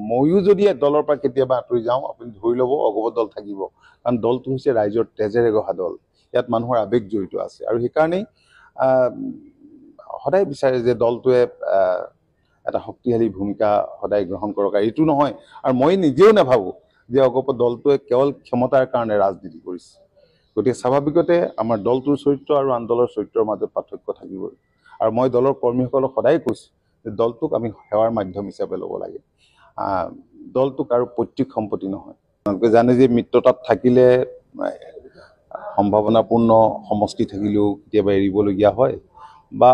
ময়ো যদি দলৰ পৰা কেতিয়াবা আঁতৰি যাওঁ আপুনি ধৰি ল'ব অগপ দল থাকিব, কাৰণ দলটো হৈছে ৰাইজৰ তেজেৰে গঢ়া দল। ইয়াত মানুহৰ আৱেগ জড়িত আছে আৰু সেইকাৰণেই সদায় বিচাৰে যে দলটোৱে এটা শক্তিশালী ভূমিকা সদায় গ্ৰহণ কৰক। আৰু এইটো নহয়, আৰু মই নিজেও নাভাবোঁ যে অগপ দলটোৱে কেৱল ক্ষমতাৰ কাৰণে ৰাজনীতি কৰিছে। গতিকে স্বাভাৱিকতে আমাৰ দলটোৰ চৰিত্ৰ আৰু আন দলৰ চৰিত্ৰৰ মাজত পাৰ্থক্য থাকিবই। আৰু মই দলৰ কৰ্মীসকলক সদায় কৈছোঁ যে দলটোক আমি সেৱাৰ মাধ্যম হিচাপে ল'ব লাগে, দলটোক আৰু পৈতৃক সম্পত্তি নহয়। আপোনালোকে জানে যে মিত্ৰতাত থাকিলে সম্ভাৱনাপূৰ্ণ সমষ্টি থাকিলেও কেতিয়াবা এৰিবলগীয়া হয় বা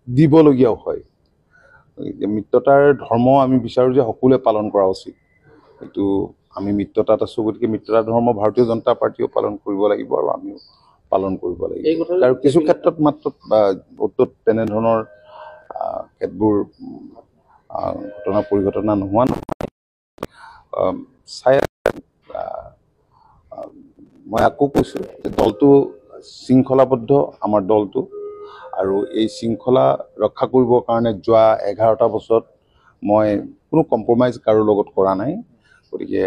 দিবলগীয়াও হয়। মিত্ৰতাৰ ধৰ্ম আমি বিচাৰোঁ যে সকলোৱে পালন কৰা উচিত। এইটো আমি মিত্ৰতাত আছোঁ, গতিকে মিত্ৰতা ধৰ্ম ভাৰতীয় জনতা পাৰ্টীয়েও পালন কৰিব লাগিব আৰু আমিও পালন কৰিব লাগিব। আৰু কিছু ক্ষেত্ৰত মাত্ৰ অত্যত তেনেধৰণৰ কেতবোৰ ঘটনা পৰিঘটনা নোহোৱা নহয়। মই আকৌ কৈছোঁ যে দলটো শৃংখলাবদ্ধ, আমাৰ দলটো, আৰু এই শৃংখলা ৰক্ষা কৰিবৰ কাৰণে যোৱা 11টা বছৰত মই কোনো কম্প্ৰমাইজ কাৰো লগত কৰা নাই। গতিকে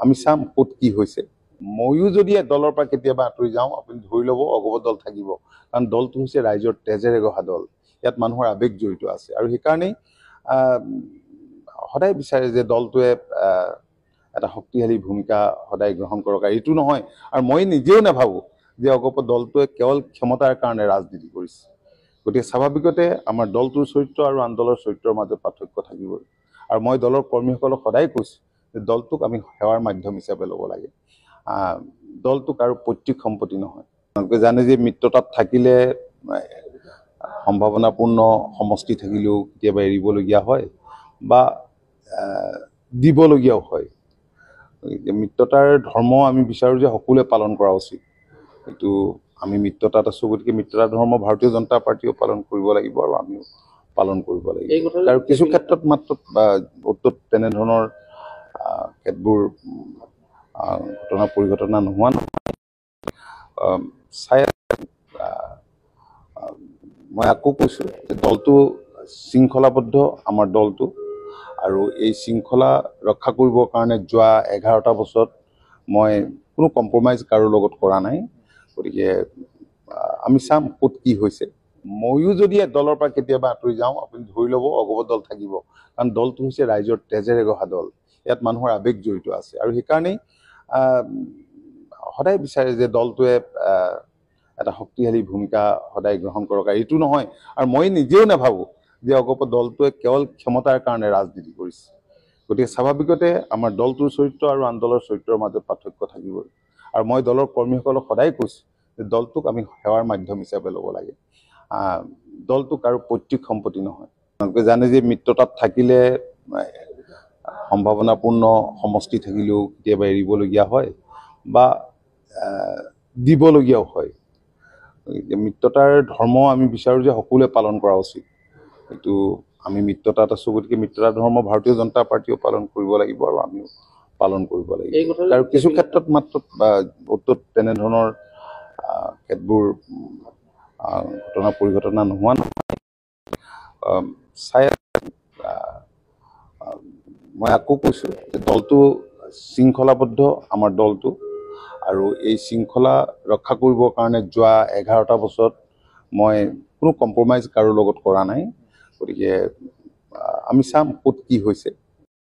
আমি চাম ক'ত কি হৈছে। ময়ো যদি দলৰ পৰা কেতিয়াবা আঁতৰি যাওঁ আপুনি ধৰি ল'ব অগপ দল থাকিব, কাৰণ দলটো হৈছে ৰাইজৰ তেজেৰে গঢ়া দল। ইয়াত মানুহৰ আৱেগ জড়িত আছে আৰু সেইকাৰণেই সদায় বিচাৰে যে দলটোৱে এটা শক্তিশালী ভূমিকা সদায় গ্ৰহণ কৰক। আৰু এইটো নহয়, আৰু মই নিজেও নাভাবোঁ যে অগপ দলটোৱে কেৱল ক্ষমতাৰ কাৰণে ৰাজনীতি কৰিছে। গতিকে স্বাভাৱিকতে আমাৰ দলটোৰ চৰিত্ৰ আৰু আন দলৰ চৰিত্ৰৰ মাজত পাৰ্থক্য থাকিবই। আৰু মই দলৰ কৰ্মীসকলক সদায় কৈছোঁ যে দলটোক আমি সেৱাৰ মাধ্যম হিচাপে ল'ব লাগে, দলটোক আৰু পৈতৃক সম্পত্তি নহয়। আপোনালোকে জানে যে মিত্ৰতাত থাকিলে সম্ভাৱনাপূৰ্ণ সমষ্টি থাকিলেও কেতিয়াবা এৰিবলগীয়া হয় বা দিবলগীয়াও হয়। মিত্ৰতাৰ ধৰ্ম আমি বিচাৰোঁ যে সকলোৱে পালন কৰা উচিত। এইটো আমি মিত্ৰতাত আছোঁ, গতিকে মিত্ৰতা ধৰ্ম ভাৰতীয় জনতা পাৰ্টীয়েও পালন কৰিব লাগিব আৰু আমিও পালন কৰিব লাগিব। আৰু কিছু ক্ষেত্ৰত মাত্ৰ অত্যত তেনেধৰণৰ কেতবোৰ ঘটনা পৰিঘটনা নোহোৱা নহয়। মই আকৌ কৈছোঁ যে দলটো শৃংখলাবদ্ধ, আমাৰ দলটো, আৰু এই শৃংখলা ৰক্ষা কৰিবৰ কাৰণে যোৱা 11টা বছৰত মই কোনো কম্প্ৰমাইজ কাৰো লগত কৰা নাই। গতিকে আমি চাম ক'ত কি হৈছে। ময়ো যদি দলৰ পৰা কেতিয়াবা আঁতৰি যাওঁ আপুনি ধৰি ল'ব অগপ দল থাকিব, কাৰণ দলটো হৈছে ৰাইজৰ তেজেৰে গঢ়া দল। ইয়াত মানুহৰ আৱেগ জড়িত আছে আৰু সেইকাৰণেই সদায় বিচাৰে যে দলটোৱে এটা শক্তিশালী ভূমিকা সদায় গ্ৰহণ কৰক। আৰু এইটো নহয়, আৰু মই নিজেও নাভাবোঁ যে অগপ দলটোৱে কেৱল ক্ষমতাৰ কাৰণে ৰাজনীতি কৰিছে। গতিকে স্বাভাৱিকতে আমাৰ দলটোৰ চৰিত্ৰ আৰু আন দলৰ চৰিত্ৰৰ মাজত পাৰ্থক্য থাকিবই। আৰু মই দলৰ কৰ্মীসকলক সদায় কৈছোঁ যে দলটোক আমি সেৱাৰ মাধ্যম হিচাপে ল'ব লাগে, দলটোক আৰু পৈতৃক সম্পত্তি নহয়। আপোনালোকে জানে যে মিত্ৰতাত থাকিলে সম্ভাৱনাপূৰ্ণ সমষ্টি থাকিলেও কেতিয়াবা এৰিবলগীয়া হয় বা দিবলগীয়াও হয়। মিত্ৰতাৰ ধৰ্ম আমি বিচাৰোঁ যে সকলোৱে পালন কৰা উচিত। এইটো আমি মিত্ৰতাত আছোঁ, গতিকে মিত্ৰতা ধৰ্ম ভাৰতীয় জনতা পাৰ্টীয়েও পালন কৰিব লাগিব আৰু আমিও পালন কৰিব লাগিব। আৰু কিছু ক্ষেত্ৰত মাত্ৰ অত্যত তেনেধৰণৰ কেতবোৰ ঘটনা পৰিঘটনা নোহোৱা নহয়। মই আকৌ কৈছোঁ যে দলটো শৃংখলাবদ্ধ, আমাৰ দলটো, আৰু এই শৃংখলা ৰক্ষা কৰিবৰ কাৰণে যোৱা 11টা বছৰত মই কোনো কম্প্ৰমাইজ কাৰো লগত কৰা নাই। গতিকে আমি চাম ক'ত কি হৈছে।